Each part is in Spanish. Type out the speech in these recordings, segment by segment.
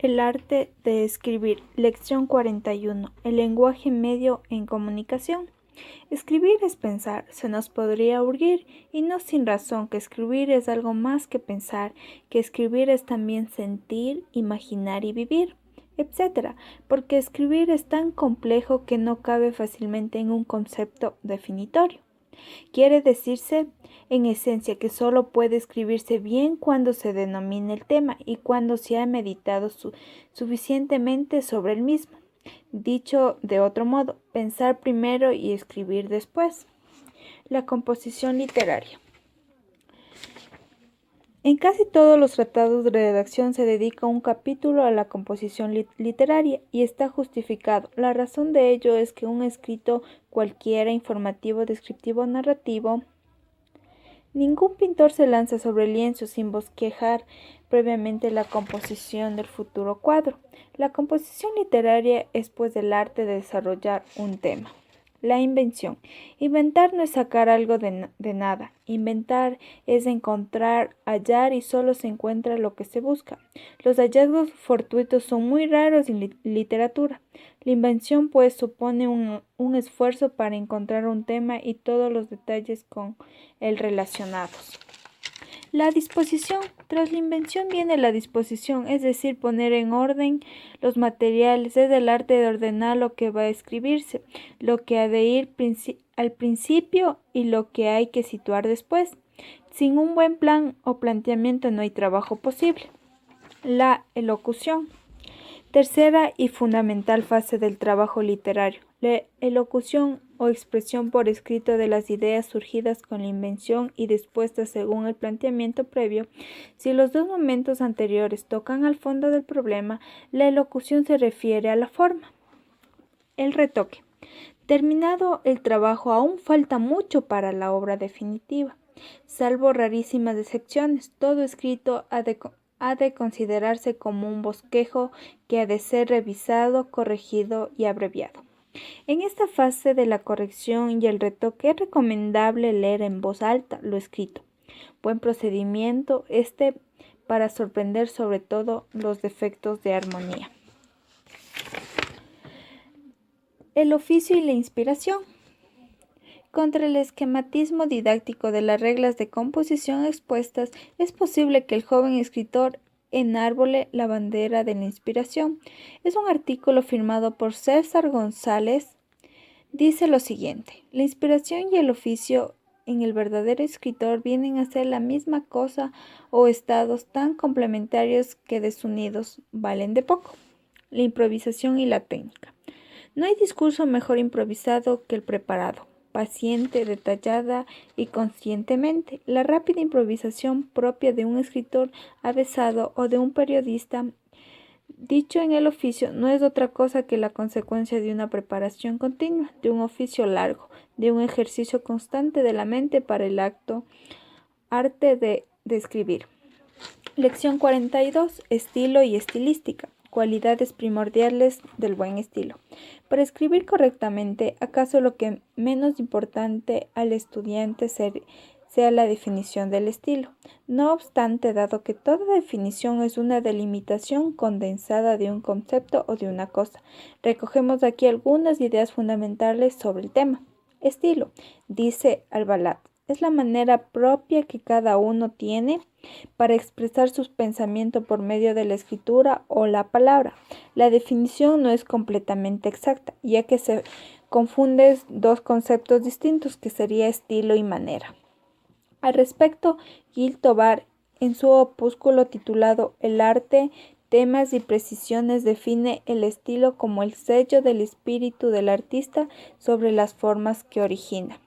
El arte de escribir. Lección 41. El lenguaje medio en comunicación. Escribir es pensar, se nos podría aburrir, y no sin razón, que escribir es algo más que pensar, que escribir es también sentir, imaginar y vivir, etc. Porque escribir es tan complejo que no cabe fácilmente en un concepto definitorio. Quiere decirse, en esencia, que solo puede escribirse bien cuando se denomina el tema y cuando se ha meditado suficientemente sobre el mismo. Dicho de otro modo, pensar primero y escribir después. La composición literaria. En casi todos los tratados de redacción se dedica un capítulo a la composición literaria y está justificado. La razón de ello es que un escrito cualquiera, informativo, descriptivo, narrativo, ningún pintor se lanza sobre el lienzo sin bosquejar previamente la composición del futuro cuadro. La composición literaria es pues el arte de desarrollar un tema. La invención. Inventar no es sacar algo de nada. Inventar es encontrar, hallar y solo se encuentra lo que se busca. Los hallazgos fortuitos son muy raros en literatura. La invención pues supone un esfuerzo para encontrar un tema y todos los detalles con él relacionados. La disposición. Tras la invención viene la disposición, es decir, poner en orden los materiales. Es el arte de ordenar lo que va a escribirse, lo que ha de ir al principio y lo que hay que situar después. Sin un buen plan o planteamiento no hay trabajo posible. La elocución. Tercera y fundamental fase del trabajo literario. La elocución o expresión por escrito de las ideas surgidas con la invención y dispuestas según el planteamiento previo. Si los dos momentos anteriores tocan al fondo del problema, la elocución se refiere a la forma. El retoque. Terminado el trabajo, aún falta mucho para la obra definitiva. Salvo rarísimas excepciones, todo escrito ha de considerarse como un bosquejo que ha de ser revisado, corregido y abreviado. En esta fase de la corrección y el retoque es recomendable leer en voz alta lo escrito. Buen procedimiento para sorprender sobre todo los defectos de armonía. El oficio y la inspiración. Contra el esquematismo didáctico de las reglas de composición expuestas, es posible que el joven escritor enarbole la bandera de la inspiración. Es un artículo firmado por César González. Dice lo siguiente: la inspiración y el oficio en el verdadero escritor vienen a ser la misma cosa o estados tan complementarios que desunidos valen de poco. La improvisación y la técnica. No hay discurso mejor improvisado que el preparado, paciente, detallada y conscientemente. La rápida improvisación propia de un escritor avesado o de un periodista, dicho en el oficio, no es otra cosa que la consecuencia de una preparación continua, de un oficio largo, de un ejercicio constante de la mente para el arte de escribir. Lección 42. Estilo y estilística. Cualidades primordiales del buen estilo. Para escribir correctamente, acaso lo que menos importante al estudiante sea la definición del estilo. No obstante, dado que toda definición es una delimitación condensada de un concepto o de una cosa, recogemos aquí algunas ideas fundamentales sobre el tema. Estilo, dice Albalat, es la manera propia que cada uno tiene para expresar sus pensamientos por medio de la escritura o la palabra. La definición no es completamente exacta, ya que se confunden dos conceptos distintos, que sería estilo y manera. Al respecto, Gil Tobar, en su opúsculo titulado El arte, temas y precisiones, define el estilo como el sello del espíritu del artista sobre las formas que origina.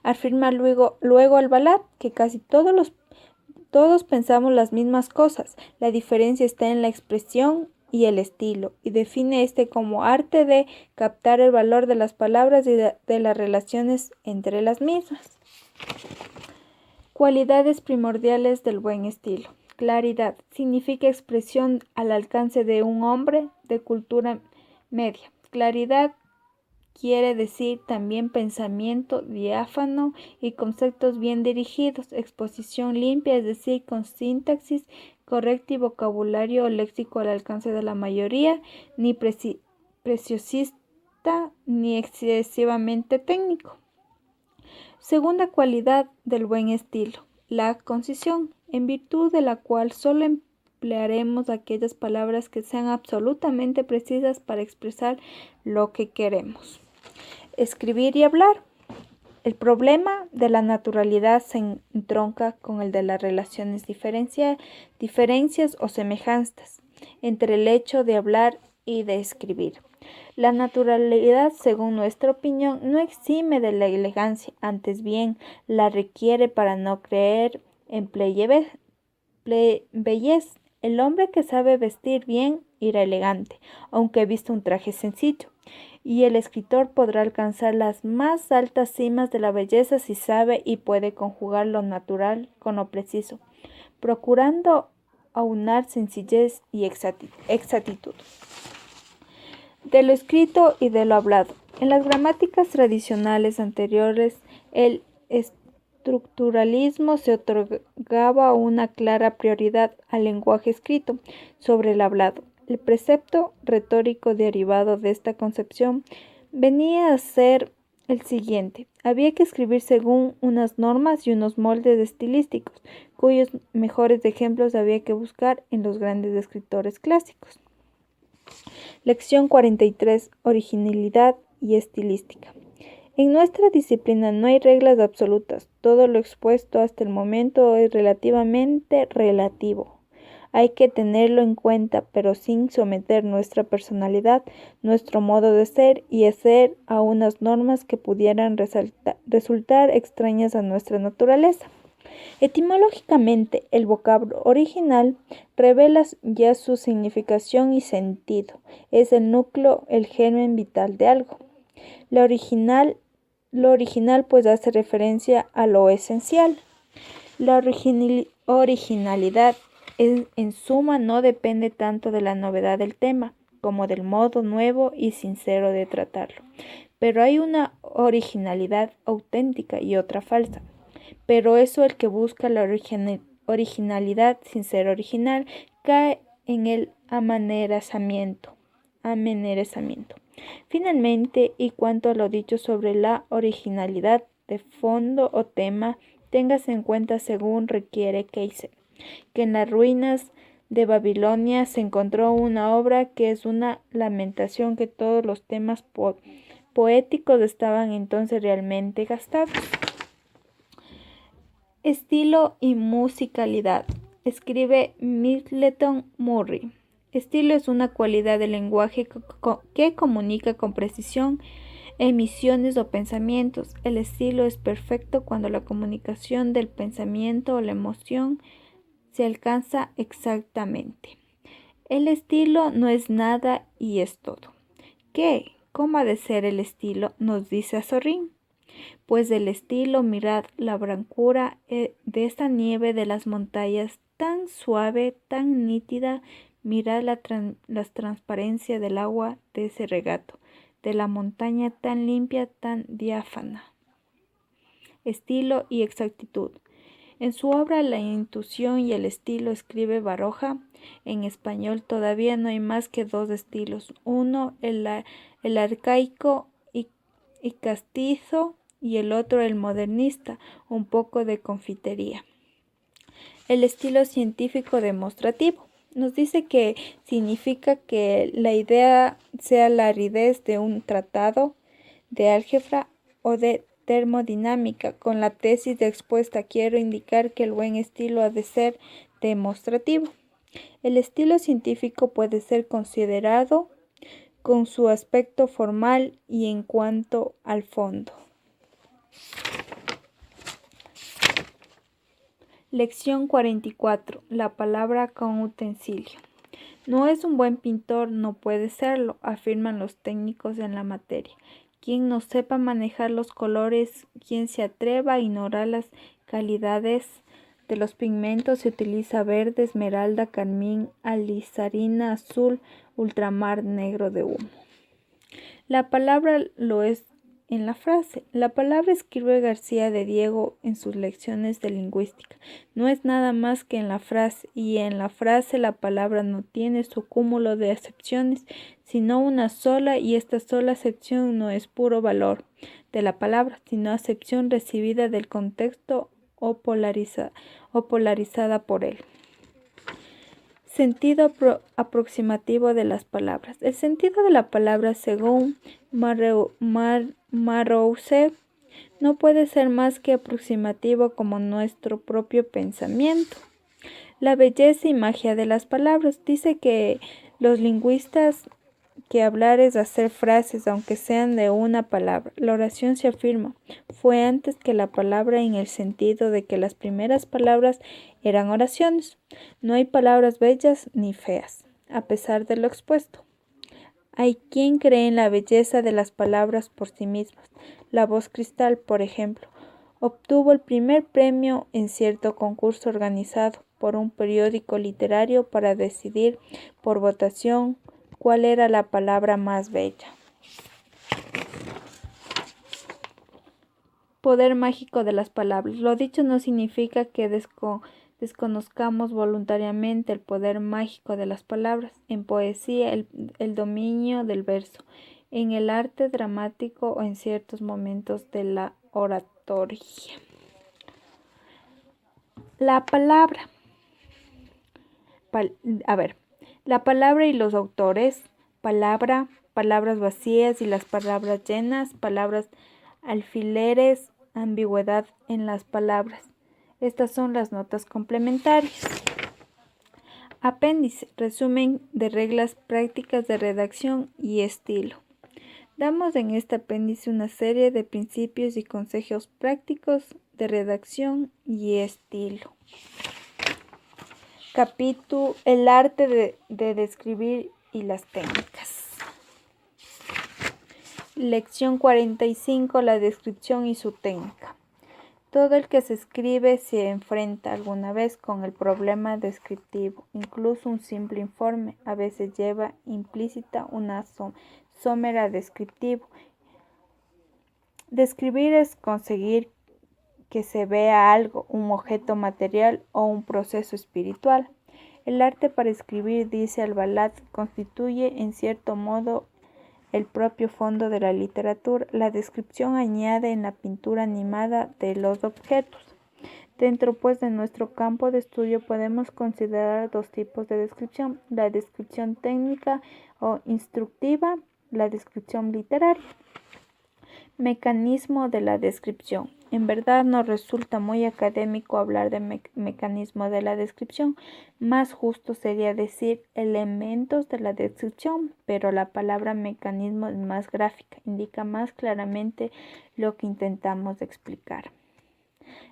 Afirma luego Albalat que casi todos pensamos las mismas cosas, la diferencia está en la expresión y el estilo, y define como arte de captar el valor de las palabras y de las relaciones entre las mismas. Cualidades primordiales del buen estilo. Claridad significa expresión al alcance de un hombre de cultura media. Claridad quiere decir también pensamiento diáfano y conceptos bien dirigidos, exposición limpia, es decir, con sintaxis correcta y vocabulario o léxico al alcance de la mayoría, ni preciosista ni excesivamente técnico. Segunda cualidad del buen estilo, la concisión, en virtud de la cual solo emplearemos aquellas palabras que sean absolutamente precisas para expresar lo que queremos. Escribir y hablar. El problema de la naturalidad se entronca con el de las relaciones diferencias o semejanzas entre el hecho de hablar y de escribir. La naturalidad, según nuestra opinión, no exime de la elegancia, antes bien la requiere para no creer en pleyes. El hombre que sabe vestir bien irá elegante, aunque vista un traje sencillo. Y el escritor podrá alcanzar las más altas cimas de la belleza si sabe y puede conjugar lo natural con lo preciso, procurando aunar sencillez y exactitud. De lo escrito y de lo hablado. En las gramáticas tradicionales anteriores, el estructuralismo se otorgaba una clara prioridad al lenguaje escrito sobre el hablado. El precepto retórico derivado de esta concepción venía a ser el siguiente: había que escribir según unas normas y unos moldes estilísticos, cuyos mejores ejemplos había que buscar en los grandes escritores clásicos. Lección 43. Originalidad y estilística. En nuestra disciplina no hay reglas absolutas. Todo lo expuesto hasta el momento es relativamente relativo. Hay que tenerlo en cuenta, pero sin someter nuestra personalidad, nuestro modo de ser y hacer a unas normas que pudieran resultar extrañas a nuestra naturaleza. Etimológicamente, el vocablo original revela ya su significación y sentido. Es el núcleo, el germen vital de algo. Lo original pues hace referencia a lo esencial. La originalidad en suma no depende tanto de la novedad del tema como del modo nuevo y sincero de tratarlo. Pero hay una originalidad auténtica y otra falsa. Pero eso, el que busca la originalidad sin ser original, cae en el amanerezamiento. Finalmente, y cuanto a lo dicho sobre la originalidad de fondo o tema, téngase en cuenta, según requiere Keiser, que en las ruinas de Babilonia se encontró una obra que es una lamentación que todos los temas poéticos estaban entonces realmente gastados. Estilo y musicalidad. Escribe Middleton Murray. Estilo es una cualidad del lenguaje que comunica con precisión emisiones o pensamientos. El estilo es perfecto cuando la comunicación del pensamiento o la emoción se alcanza exactamente. El estilo no es nada y es todo. ¿Qué? ¿Cómo ha de ser el estilo? Nos dice Azorín. Pues del estilo, mirad la blancura de esta nieve de las montañas, tan suave, tan nítida, mirad la transparencia del agua de ese regato, de la montaña tan limpia, tan diáfana. Estilo y exactitud. En su obra La intuición y el estilo, escribe Baroja, en español todavía no hay más que dos estilos. Uno, el arcaico y castizo, y el otro el modernista, un poco de confitería. El estilo científico demostrativo. Nos dice que significa que la idea sea la aridez de un tratado de álgebra o de termodinámica. Con la tesis expuesta quiero indicar que el buen estilo ha de ser demostrativo. El estilo científico puede ser considerado con su aspecto formal y en cuanto al fondo. Lección 44. La palabra con utensilio. No es un buen pintor, no puede serlo, afirman los técnicos en la materia. Quien no sepa manejar los colores, quien se atreva a ignorar las calidades de los pigmentos, se utiliza verde, esmeralda, carmín, alizarina, azul, ultramar, negro de humo. La palabra lo es en la frase. La palabra, escribe García de Diego en sus lecciones de lingüística, no es nada más que en la frase, y en la frase la palabra no tiene su cúmulo de acepciones, sino una sola, y esta sola acepción no es puro valor de la palabra, sino acepción recibida del contexto o polarizada por él. Sentido aproximativo de las palabras. El sentido de la palabra, según Marrousse, no puede ser más que aproximativo como nuestro propio pensamiento. La belleza y magia de las palabras. Dice que los lingüistas que hablar es hacer frases, aunque sean de una palabra. La oración, se afirma, fue antes que la palabra, en el sentido de que las primeras palabras eran oraciones. No hay palabras bellas ni feas, a pesar de lo expuesto. Hay quien cree en la belleza de las palabras por sí mismas. La voz cristal, por ejemplo, obtuvo el primer premio en cierto concurso organizado por un periódico literario para decidir por votación cuál era la palabra más bella. Poder mágico de las palabras. Lo dicho no significa que desconozcamos voluntariamente el poder mágico de las palabras. En poesía, el dominio del verso, en el arte dramático o en ciertos momentos de la oratoria. La palabra. La palabra y los autores. Palabra, palabras vacías y las palabras llenas, palabras alfileres, ambigüedad en las palabras. Estas son las notas complementarias. Apéndice, resumen de reglas prácticas de redacción y estilo. Damos en este apéndice una serie de principios y consejos prácticos de redacción y estilo. Capítulo: el arte de describir y las técnicas. Lección 45. La descripción y su técnica. Todo el que se escribe se enfrenta alguna vez con el problema descriptivo. Incluso un simple informe a veces lleva implícita una somera descriptivo. Describir es conseguir que se vea algo, un objeto material o un proceso espiritual. El arte para escribir, dice Albalat, constituye en cierto modo el propio fondo de la literatura. La descripción añade en la pintura animada de los objetos. Dentro, pues, de nuestro campo de estudio podemos considerar dos tipos de descripción: la descripción técnica o instructiva, la descripción literaria. Mecanismo de la descripción. En verdad nos resulta muy académico hablar de mecanismo de la descripción. Más justo sería decir elementos de la descripción, pero la palabra mecanismo es más gráfica, indica más claramente lo que intentamos explicar.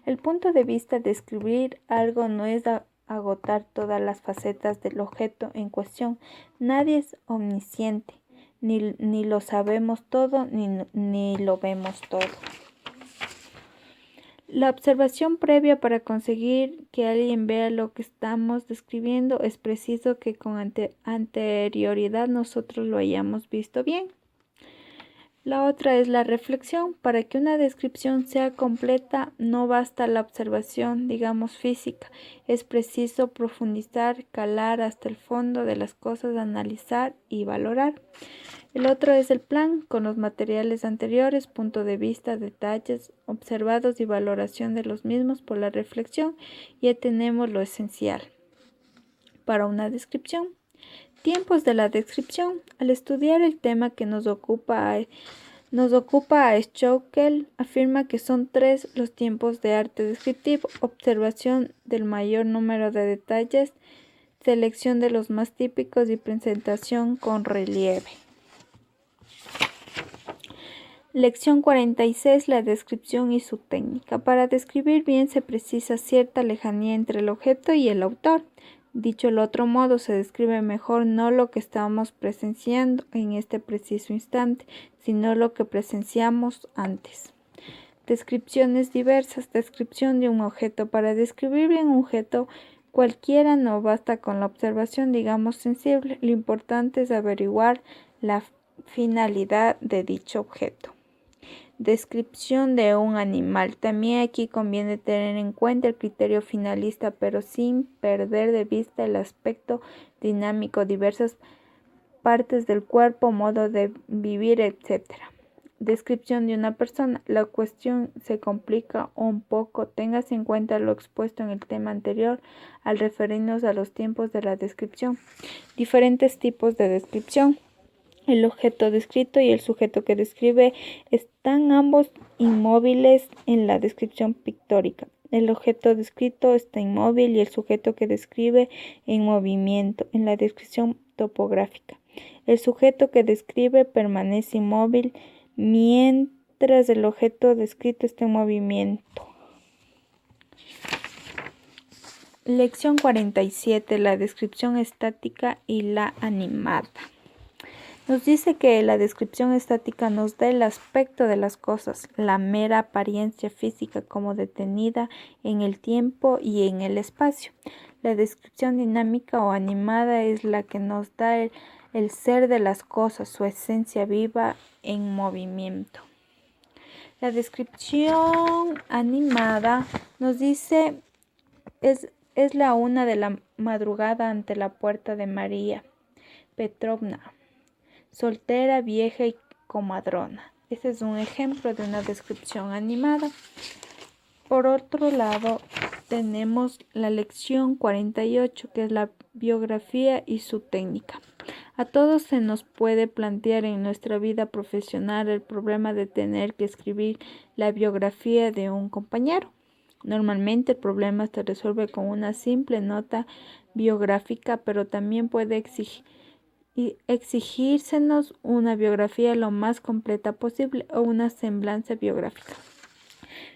El punto de vista de escribir algo no es agotar todas las facetas del objeto en cuestión. Nadie es omnisciente. Ni lo sabemos todo, ni lo vemos todo. La observación previa para conseguir que alguien vea lo que estamos describiendo, es preciso que con anterioridad nosotros lo hayamos visto bien. La otra es la reflexión. Para que una descripción sea completa, no basta la observación, digamos, física. Es preciso profundizar, calar hasta el fondo de las cosas, analizar y valorar. El otro es el plan, con los materiales anteriores, punto de vista, detalles observados y valoración de los mismos por la reflexión. Ya tenemos lo esencial para una descripción. Tiempos de la descripción. Al estudiar el tema que nos ocupa, Schaukel afirma que son 3 los tiempos de arte descriptivo: observación del mayor número de detalles, selección de los más típicos y presentación con relieve. Lección 46. La descripción y su técnica. Para describir bien se precisa cierta lejanía entre el objeto y el autor. Dicho el otro modo, se describe mejor no lo que estamos presenciando en este preciso instante, sino lo que presenciamos antes. Descripciones diversas. Descripción de un objeto. Para describir bien un objeto cualquiera no basta con la observación, digamos, sensible. Lo importante es averiguar la finalidad de dicho objeto. Descripción de un animal. También aquí conviene tener en cuenta el criterio finalista, pero sin perder de vista el aspecto dinámico, diversas partes del cuerpo, modo de vivir, etc. Descripción de una persona. La cuestión se complica un poco. Téngase en cuenta lo expuesto en el tema anterior al referirnos a los tiempos de la descripción. Diferentes tipos de descripción. El objeto descrito y el sujeto que describe están ambos inmóviles en la descripción pictórica. El objeto descrito está inmóvil y el sujeto que describe en movimiento en la descripción topográfica. El sujeto que describe permanece inmóvil mientras el objeto descrito está en movimiento. Lección 47. La descripción estática y la animada. Nos dice que la descripción estática nos da el aspecto de las cosas, la mera apariencia física como detenida en el tiempo y en el espacio. La descripción dinámica o animada es la que nos da el ser de las cosas, su esencia viva en movimiento. La descripción animada nos dice es la 1 de la madrugada ante la puerta de María Petrovna, soltera, vieja y comadrona. Este es un ejemplo de una descripción animada. Por otro lado, tenemos la lección 48, que es la biografía y su técnica. A todos se nos puede plantear en nuestra vida profesional el problema de tener que escribir la biografía de un compañero. Normalmente el problema se resuelve con una simple nota biográfica, pero también puede exigírsenos una biografía lo más completa posible o una semblanza biográfica.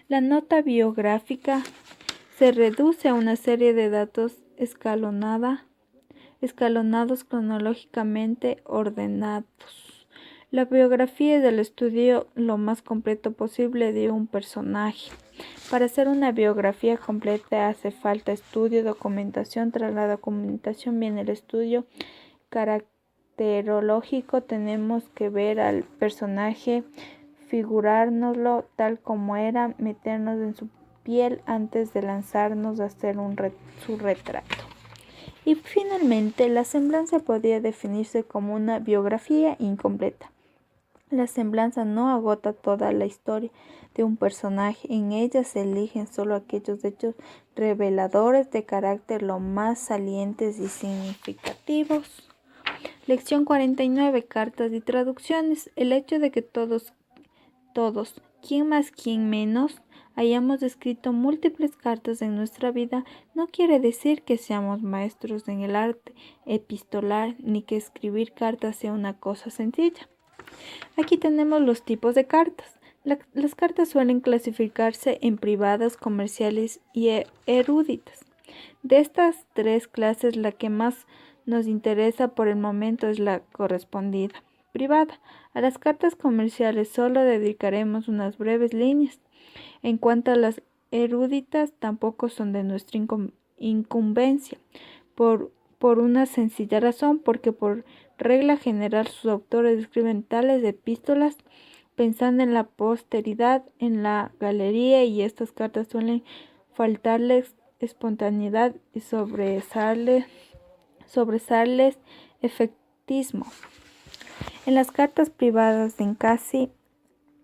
La nota biográfica se reduce a una serie de datos escalonados cronológicamente ordenados. La biografía es el estudio lo más completo posible de un personaje. Para hacer una biografía completa hace falta estudio, documentación. Tras la documentación viene el estudio caracterológico. Tenemos que ver al personaje, figurárnoslo tal como era, meternos en su piel antes de lanzarnos a hacer su retrato. Y finalmente, la semblanza podría definirse como una biografía incompleta. La semblanza no agota toda la historia de un personaje. En ella se eligen solo aquellos hechos reveladores de carácter lo más salientes y significativos. Lección 49. Cartas y traducciones. El hecho de que todos, quién más, quién menos, hayamos escrito múltiples cartas en nuestra vida no quiere decir que seamos maestros en el arte epistolar ni que escribir cartas sea una cosa sencilla. Aquí tenemos los tipos de cartas. Las cartas suelen clasificarse en privadas, comerciales y eruditas. De estas tres clases, la que más nos interesa por el momento es la correspondida, privada. A las cartas comerciales solo dedicaremos unas breves líneas. En cuanto a las eruditas, tampoco son de nuestra incumbencia, por una sencilla razón, porque por regla general sus autores escriben tales epístolas pensando en la posteridad, en la galería, y estas cartas suelen faltarles espontaneidad y sobresarles efectismo. En las cartas privadas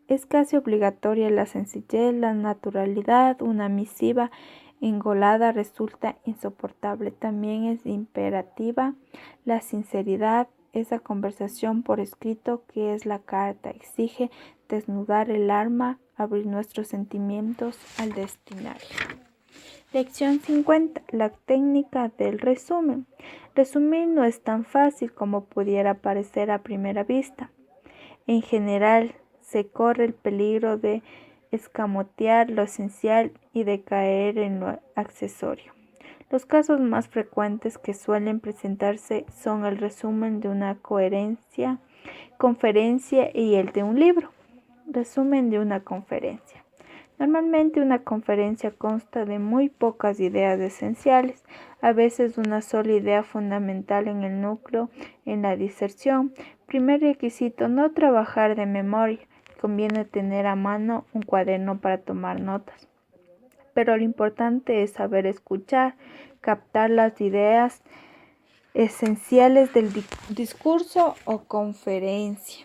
es casi obligatoria la sencillez, la naturalidad. Una misiva engolada resulta insoportable. También es imperativa la sinceridad. Esa conversación por escrito que es la carta exige desnudar el alma, abrir nuestros sentimientos al destinatario. Lección 50. La técnica del resumen. Resumir no es tan fácil como pudiera parecer a primera vista. En general, se corre el peligro de escamotear lo esencial y de caer en lo accesorio. Los casos más frecuentes que suelen presentarse son el resumen de una conferencia y el de un libro. Resumen de una conferencia. Normalmente una conferencia consta de muy pocas ideas esenciales, a veces una sola idea fundamental en el núcleo, en la diserción. Primer requisito, no trabajar de memoria. Conviene tener a mano un cuaderno para tomar notas. Pero lo importante es saber escuchar, captar las ideas esenciales del discurso o conferencia.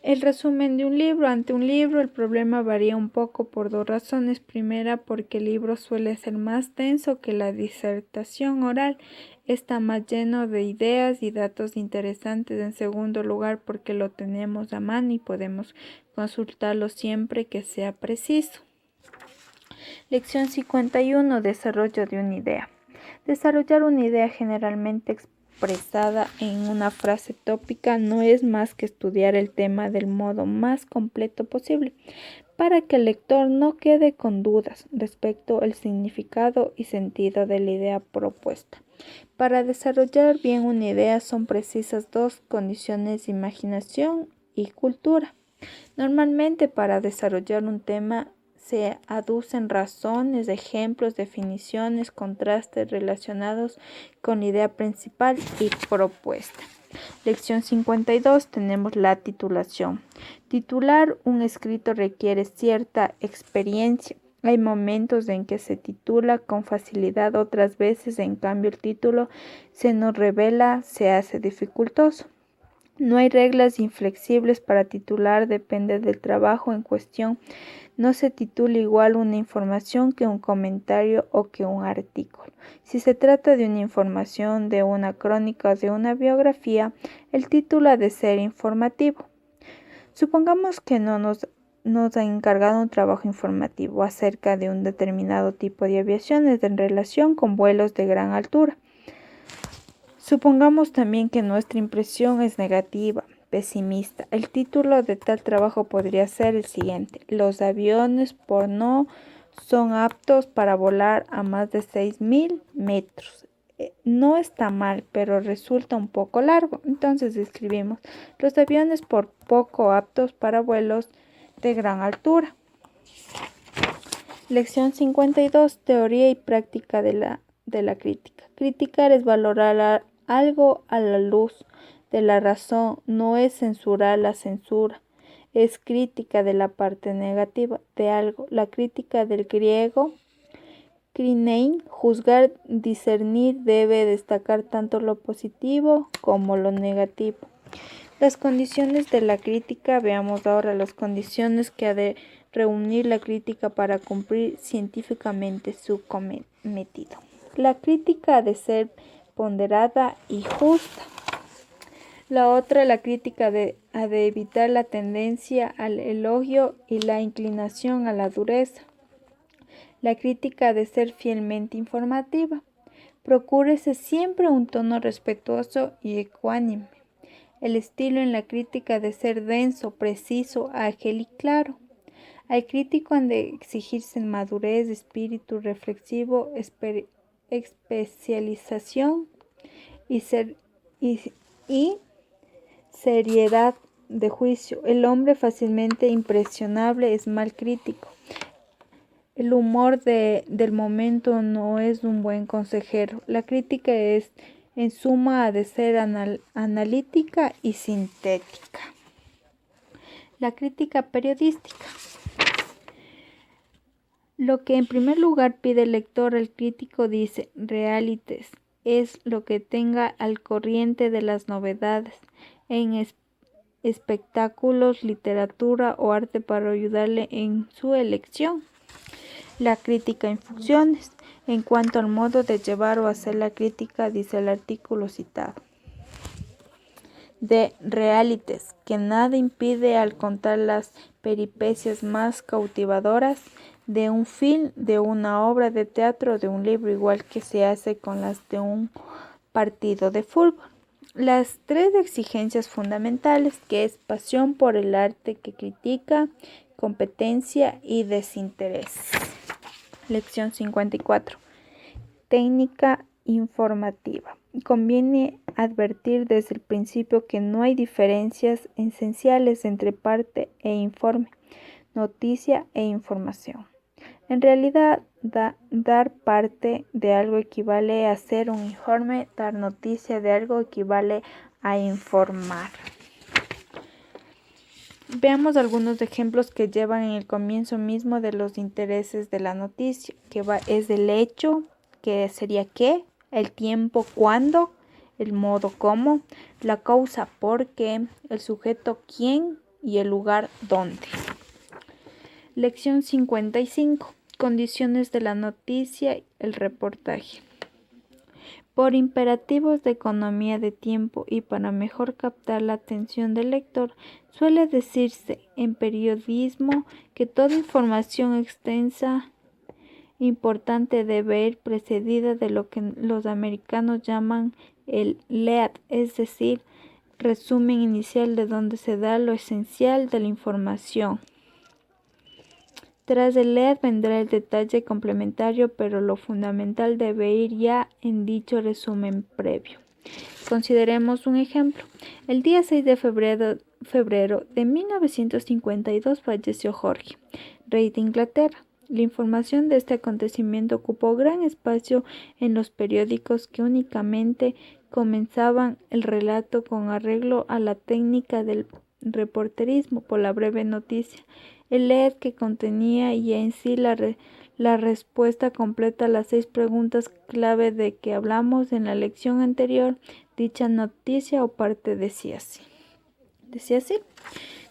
El resumen de un libro. Ante un libro el problema varía un poco por dos razones. Primera, porque el libro suele ser más denso que la disertación oral. Está más lleno de ideas y datos interesantes. En segundo lugar, porque lo tenemos a mano y podemos consultarlo siempre que sea preciso. Lección 51. Desarrollo de una idea. Desarrollar una idea generalmente expresada en una frase tópica no es más que estudiar el tema del modo más completo posible, para que el lector no quede con dudas respecto al significado y sentido de la idea propuesta. Para desarrollar bien una idea son precisas dos condiciones: imaginación y cultura. Normalmente para desarrollar un tema se aducen razones, ejemplos, definiciones, contrastes relacionados con la idea principal y propuesta. Lección 52. Tenemos la titulación. Titular un escrito requiere cierta experiencia. Hay momentos en que se titula con facilidad, otras veces, en cambio, el título se nos revela, se hace dificultoso. No hay reglas inflexibles para titular, depende del trabajo en cuestión. No se titula igual una información que un comentario o que un artículo. Si se trata de una información, de una crónica o de una biografía, el título ha de ser informativo. Supongamos que nos han encargado un trabajo informativo acerca de un determinado tipo de aviaciones en relación con vuelos de gran altura. Supongamos también que nuestra impresión es negativa, pesimista. El título de tal trabajo podría ser el siguiente: los aviones por no son aptos para volar a más de 6.000 metros. No está mal, pero resulta un poco largo. Entonces escribimos: los aviones por poco aptos para vuelos de gran altura. Lección 52. Teoría y práctica de la crítica. Criticar es valorar algo a la luz de la razón, no es censurar la censura, es crítica de la parte negativa de algo. La crítica del griego krinein, juzgar, discernir, debe destacar tanto lo positivo como lo negativo. Las condiciones de la crítica. Veamos ahora las condiciones que ha de reunir la crítica para cumplir científicamente su cometido. La crítica ha de ser ponderada y justa. La crítica ha de evitar la tendencia al elogio y la inclinación a la dureza. La crítica ha de ser fielmente informativa. Procúrese siempre un tono respetuoso y ecuánime. El estilo en la crítica ha de ser denso, preciso, ágil y claro. Al crítico han de exigirse madurez, espíritu reflexivo, especialización y seriedad de juicio. El hombre fácilmente impresionable es mal crítico. El humor del momento no es un buen consejero. La crítica es, en suma, ha de ser analítica y sintética. La crítica periodística. Lo que en primer lugar pide el lector al crítico, dice: realities, es lo que tenga al corriente de las novedades en espectáculos, literatura o arte para ayudarle en su elección. La crítica en funciones. En cuanto al modo de llevar o hacer la crítica, dice el artículo citado: de realities, que nada impide al contar las peripecias más cautivadoras de un film, de una obra de teatro, de un libro, igual que se hace con las de un partido de fútbol. Las tres exigencias fundamentales, que es pasión por el arte que critica, competencia y desinterés. Lección 54. Técnica informativa. Conviene advertir desde el principio que no hay diferencias esenciales entre parte e informe. noticia e información. En realidad, dar parte de algo equivale a hacer un informe, dar noticia de algo equivale a informar. Veamos algunos ejemplos que llevan en el comienzo mismo de los intereses de la noticia, es del hecho, que sería qué, el tiempo cuándo, el modo cómo, la causa por qué, el sujeto quién y el lugar dónde. Lección 55. Condiciones de la noticia, el reportaje. Por imperativos de economía de tiempo y para mejor captar la atención del lector, suele decirse en periodismo que toda información extensa importante debe ir precedida de lo que los americanos llaman el lead, es decir, resumen inicial de donde se da lo esencial de la información. Tras el lead vendrá el detalle complementario, pero lo fundamental debe ir ya en dicho resumen previo. Consideremos un ejemplo. El día 6 de febrero de 1952 falleció Jorge, rey de Inglaterra. La información de este acontecimiento ocupó gran espacio en los periódicos que únicamente comenzaban el relato con arreglo a la técnica del reporterismo por la breve noticia. El lead que contenía ya en sí la respuesta completa a las 6 preguntas clave de que hablamos en la lección anterior. Dicha noticia o parte decía así.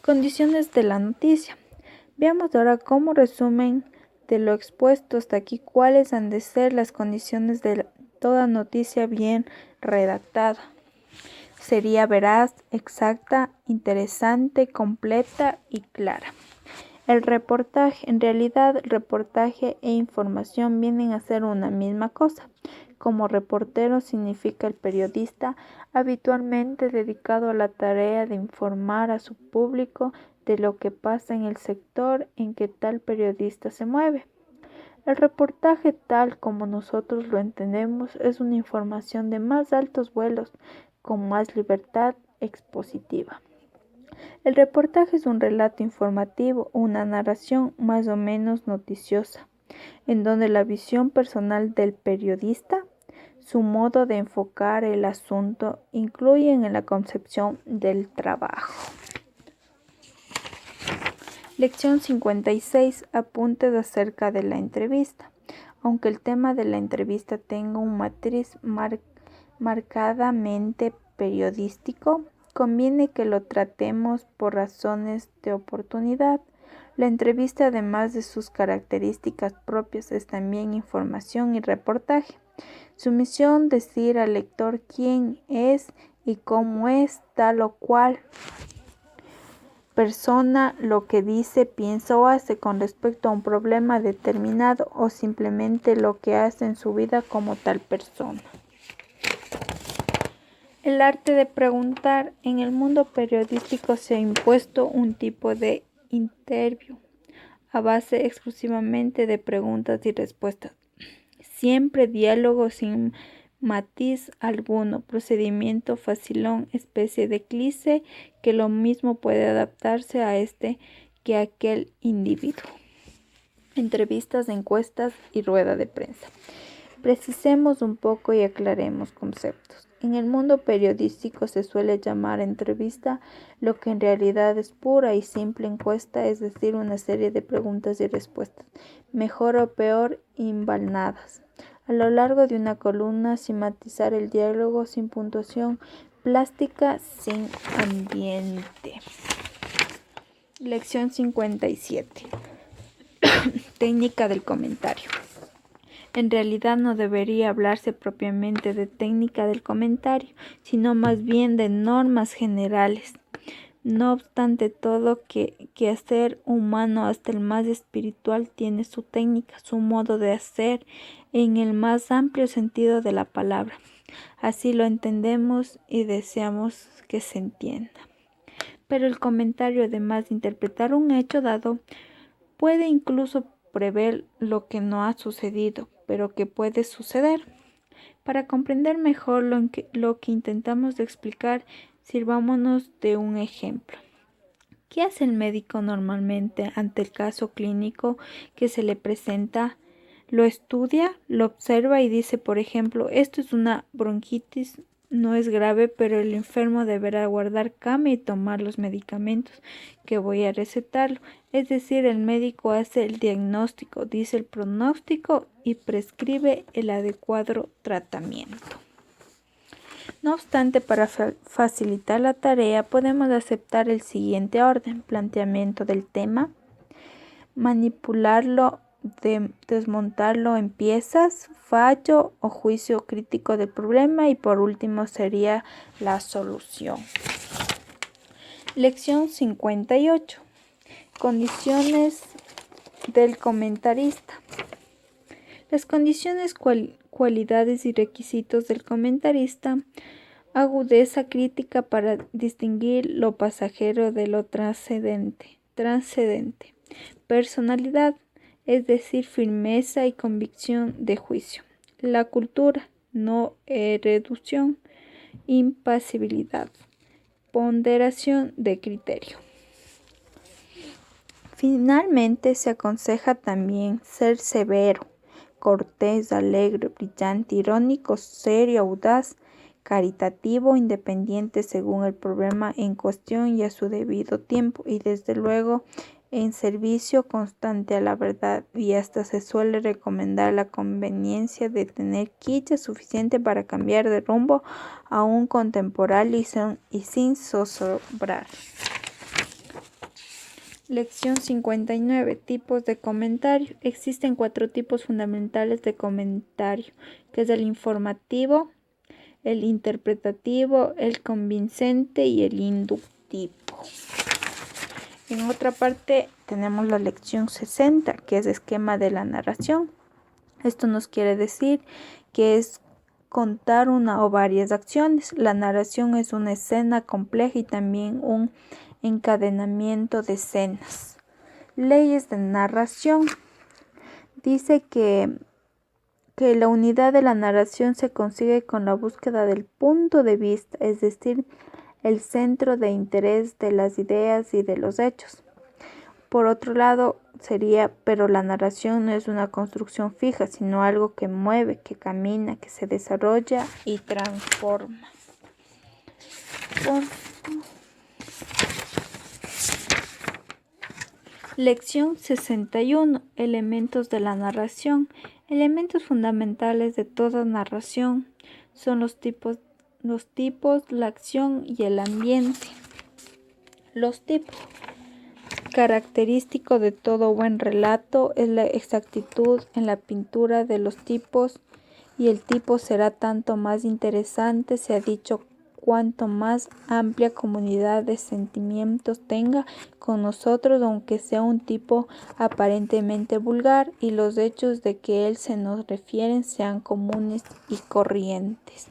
Condiciones de la noticia. Veamos ahora como resumen de lo expuesto hasta aquí cuáles han de ser las condiciones de toda noticia bien redactada. Sería veraz, exacta, interesante, completa y clara. El reportaje. En realidad, reportaje e información vienen a ser una misma cosa. Como reportero significa el periodista habitualmente dedicado a la tarea de informar a su público de lo que pasa en el sector en que tal periodista se mueve. El reportaje, tal como nosotros lo entendemos, es una información de más altos vuelos, con más libertad expositiva. El reportaje es un relato informativo, una narración más o menos noticiosa, en donde la visión personal del periodista, su modo de enfocar el asunto, influyen en la concepción del trabajo. Lección 56. Apuntes acerca de la entrevista. Aunque el tema de la entrevista tenga un matriz marcadamente periodístico, conviene que lo tratemos por razones de oportunidad. La entrevista, además de sus características propias, es también información y reportaje. Su misión decir al lector quién es y cómo es tal o cual persona, lo que dice, piensa o hace con respecto a un problema determinado o simplemente lo que hace en su vida como tal persona. El arte de preguntar. En el mundo periodístico se ha impuesto un tipo de interview a base exclusivamente de preguntas y respuestas. Siempre diálogo sin matiz alguno, procedimiento facilón, especie de cliché que lo mismo puede adaptarse a este que a aquel individuo. Entrevistas, encuestas y rueda de prensa. Precisemos un poco y aclaremos conceptos. En el mundo periodístico se suele llamar entrevista lo que en realidad es pura y simple encuesta, es decir, una serie de preguntas y respuestas, mejor o peor, imbalnadas a lo largo de una columna, sin matizar el diálogo, sin puntuación plástica, sin ambiente. Lección 57. Técnica del comentario. En realidad no debería hablarse propiamente de técnica del comentario, sino más bien de normas generales. No obstante, todo quehacer humano, hasta el más espiritual, tiene su técnica, su modo de hacer, en el más amplio sentido de la palabra. Así lo entendemos y deseamos que se entienda. Pero el comentario, además de interpretar un hecho dado, puede incluso prever lo que no ha sucedido, pero que puede suceder. Para comprender mejor lo que intentamos de explicar, sirvámonos de un ejemplo. ¿Qué hace el médico normalmente ante el caso clínico que se le presenta? Lo estudia, lo observa y dice, por ejemplo, esto es una bronquitis, no es grave, pero el enfermo deberá guardar cama y tomar los medicamentos que voy a recetarlo. Es decir, el médico hace el diagnóstico, dice el pronóstico y prescribe el adecuado tratamiento. No obstante, para facilitar la tarea, podemos aceptar el siguiente orden: planteamiento del tema, manipularlo, desmontarlo en piezas, fallo o juicio crítico del problema y por último sería la solución. Lección 58. Condiciones del comentarista. Las condiciones, cualidades y requisitos del comentarista: agudeza crítica para distinguir lo pasajero de lo trascendente. Personalidad, es decir, firmeza y convicción de juicio. La cultura, no reducción. Impasibilidad, ponderación de criterio. Finalmente, se aconseja también ser severo, cortés, alegre, brillante, irónico, serio, audaz, caritativo, independiente según el problema en cuestión y a su debido tiempo, y desde luego en servicio constante a la verdad, y hasta se suele recomendar la conveniencia de tener quilla suficiente para cambiar de rumbo aún contemporáneo y sin zozobrar. Lección 59. Tipos de comentario. Existen 4 tipos fundamentales de comentario, que es el informativo, el interpretativo, el convincente y el inductivo. En otra parte tenemos la lección 60, que es esquema de la narración. Esto nos quiere decir que es contar una o varias acciones. La narración es una escena compleja y también un encadenamiento de escenas. Leyes de narración. Dice que la unidad de la narración se consigue con la búsqueda del punto de vista, es decir, el centro de interés de las ideas y de los hechos. Por otro lado, pero la narración no es una construcción fija, sino algo que mueve, que camina, que se desarrolla y transforma. Lección 61. Elementos de la narración. Elementos fundamentales de toda narración son los tipos, la acción y el ambiente. Los tipos. Característico de todo buen relato es la exactitud en la pintura de los tipos, y el tipo será tanto más interesante, se ha dicho, cuanto más amplia comunidad de sentimientos tenga con nosotros, aunque sea un tipo aparentemente vulgar, y los hechos de que él se nos refieren sean comunes y corrientes.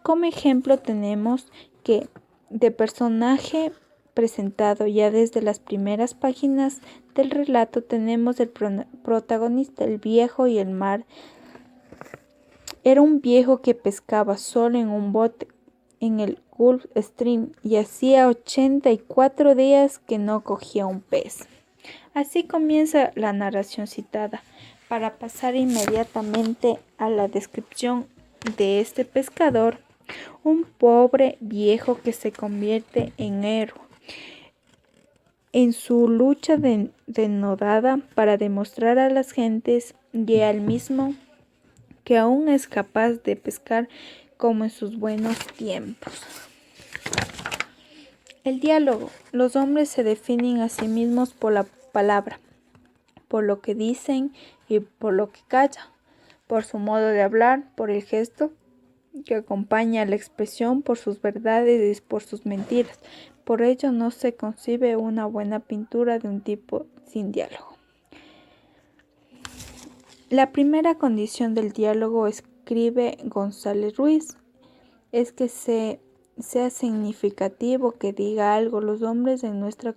Como ejemplo tenemos que de personaje presentado ya desde las primeras páginas del relato tenemos el protagonista, el viejo y el mar. Era un viejo que pescaba solo en un bote en el Gulf Stream y hacía 84 días que no cogía un pez. Así comienza la narración citada, para pasar inmediatamente a la descripción de este pescador, un pobre viejo que se convierte en héroe en su lucha denodada para demostrar a las gentes y al mismo que aún es capaz de pescar como en sus buenos tiempos. El diálogo. Los hombres se definen a sí mismos por la palabra, por lo que dicen y por lo que callan, por su modo de hablar, por el gesto que acompaña a la expresión, por sus verdades y por sus mentiras. Por ello no se concibe una buena pintura de un tipo sin diálogo. La primera condición del diálogo, escribe González Ruiz, es que sea significativo, que diga algo. Los hombres en nuestra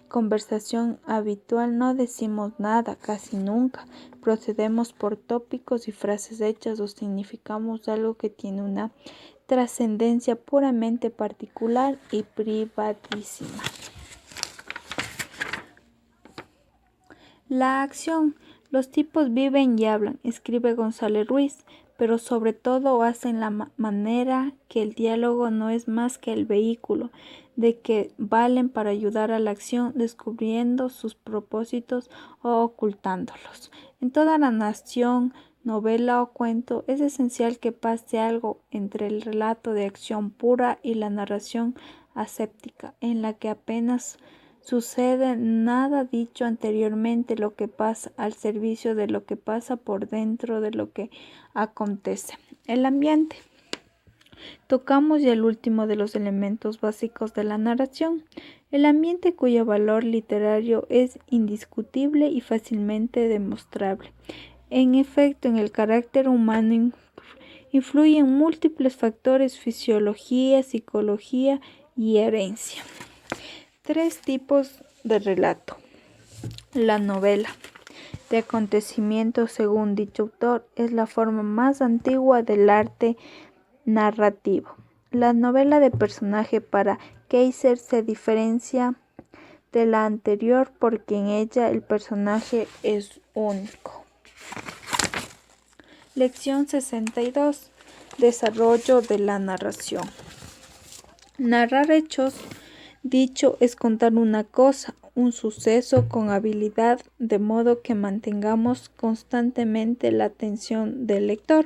conversación habitual no decimos nada, casi nunca. Procedemos por tópicos y frases hechas o significamos algo que tiene una trascendencia puramente particular y privadísima. La acción. Los tipos viven y hablan, escribe González Ruiz, pero sobre todo hacen la manera que el diálogo no es más que el vehículo, de que valen para ayudar a la acción descubriendo sus propósitos o ocultándolos. En toda narración, novela o cuento, es esencial que pase algo entre el relato de acción pura y la narración aséptica, en la que apenas sucede nada dicho anteriormente, lo que pasa al servicio de lo que pasa por dentro de lo que acontece. El ambiente. Tocamos ya el último de los elementos básicos de la narración, el ambiente cuyo valor literario es indiscutible y fácilmente demostrable. En efecto, en el carácter humano influyen múltiples factores: fisiología, psicología y herencia. 3 tipos de relato. La novela de acontecimientos, según dicho autor, es la forma más antigua del arte narrativo. La novela de personaje para Keiser se diferencia de la anterior porque en ella el personaje es único. Lección 62. Desarrollo de la narración. Narrar hechos. Dicho es contar una cosa, un suceso con habilidad, de modo que mantengamos constantemente la atención del lector.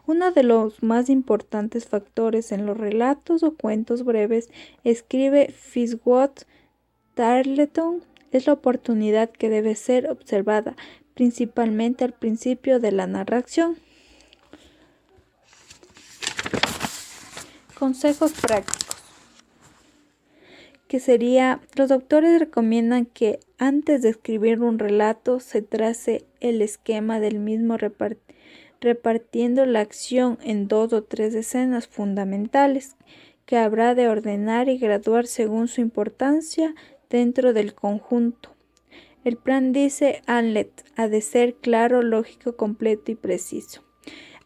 Uno de los más importantes factores en los relatos o cuentos breves, escribe Fitzwater Tarleton, es la oportunidad que debe ser observada, principalmente al principio de la narración. Consejos prácticos. Los autores recomiendan que antes de escribir un relato se trace el esquema del mismo repartiendo la acción en 2 o 3 escenas fundamentales que habrá de ordenar y graduar según su importancia dentro del conjunto. El plan, dice Hamlet, ha de ser claro, lógico, completo y preciso.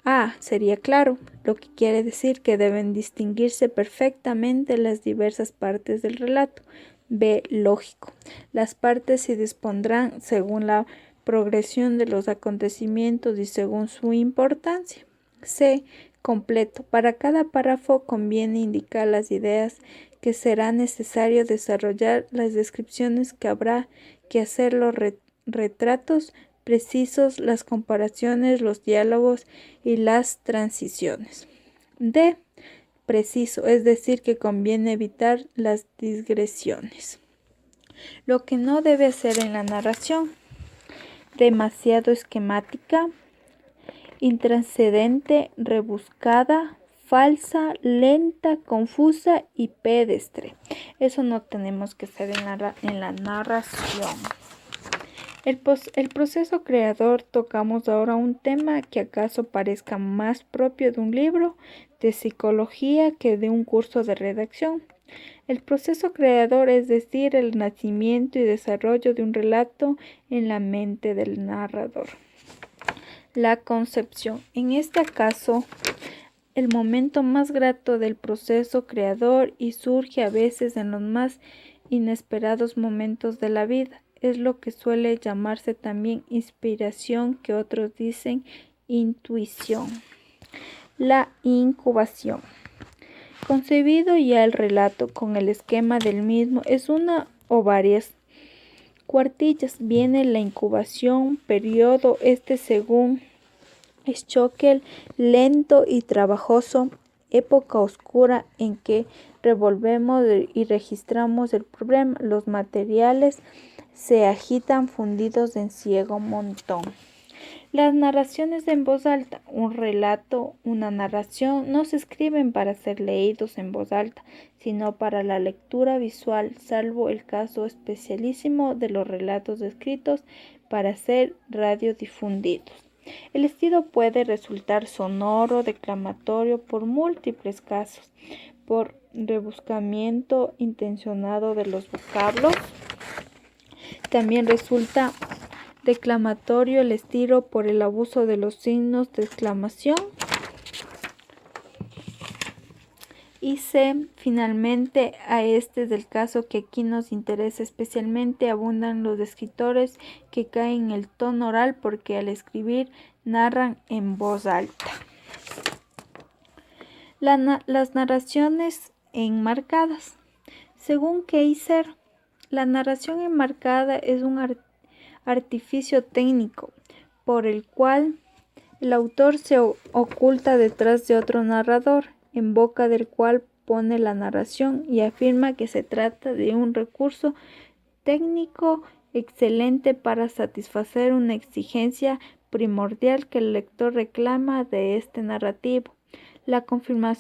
A. Sería claro, lo que quiere decir que deben distinguirse perfectamente las diversas partes del relato. B. Lógico. Las partes se dispondrán según la progresión de los acontecimientos y según su importancia. C. Completo. Para cada párrafo conviene indicar las ideas que será necesario desarrollar, las descripciones que habrá que hacer, los retratos precisos, las comparaciones, los diálogos y las transiciones. D. Preciso, es decir, que conviene evitar las digresiones. Lo que no debe hacer en la narración: demasiado esquemática, intranscendente, rebuscada, falsa, lenta, confusa y pedestre. Eso no tenemos que hacer en la narración. El proceso creador. Tocamos ahora un tema que acaso parezca más propio de un libro de psicología que de un curso de redacción. El proceso creador, es decir, el nacimiento y desarrollo de un relato en la mente del narrador. La concepción. En este caso, el momento más grato del proceso creador y surge a veces en los más inesperados momentos de la vida. Es lo que suele llamarse también inspiración, que otros dicen intuición. La incubación. Concebido ya el relato con el esquema del mismo, es una o varias cuartillas. Viene la incubación, periodo según Schockel, lento y trabajoso, época oscura en que revolvemos y registramos el problema. Los materiales se agitan fundidos en ciego montón. Las narraciones en voz alta. Un relato, una narración, no se escriben para ser leídos en voz alta, sino para la lectura visual, salvo el caso especialísimo de los relatos escritos para ser radiodifundidos. El estilo puede resultar sonoro, declamatorio, por múltiples casos: por rebuscamiento intencionado de los vocablos. También resulta declamatorio el estilo por el abuso de los signos de exclamación. Y C. Finalmente, a este es el caso que aquí nos interesa especialmente, abundan los escritores que caen en el tono oral porque al escribir narran en voz alta. Las narraciones enmarcadas. Según Kaiser, la narración enmarcada es un artificio técnico por el cual el autor se oculta detrás de otro narrador, en boca del cual pone la narración y afirma que se trata de un recurso técnico excelente para satisfacer una exigencia primordial que el lector reclama de este narrativo, la confirmación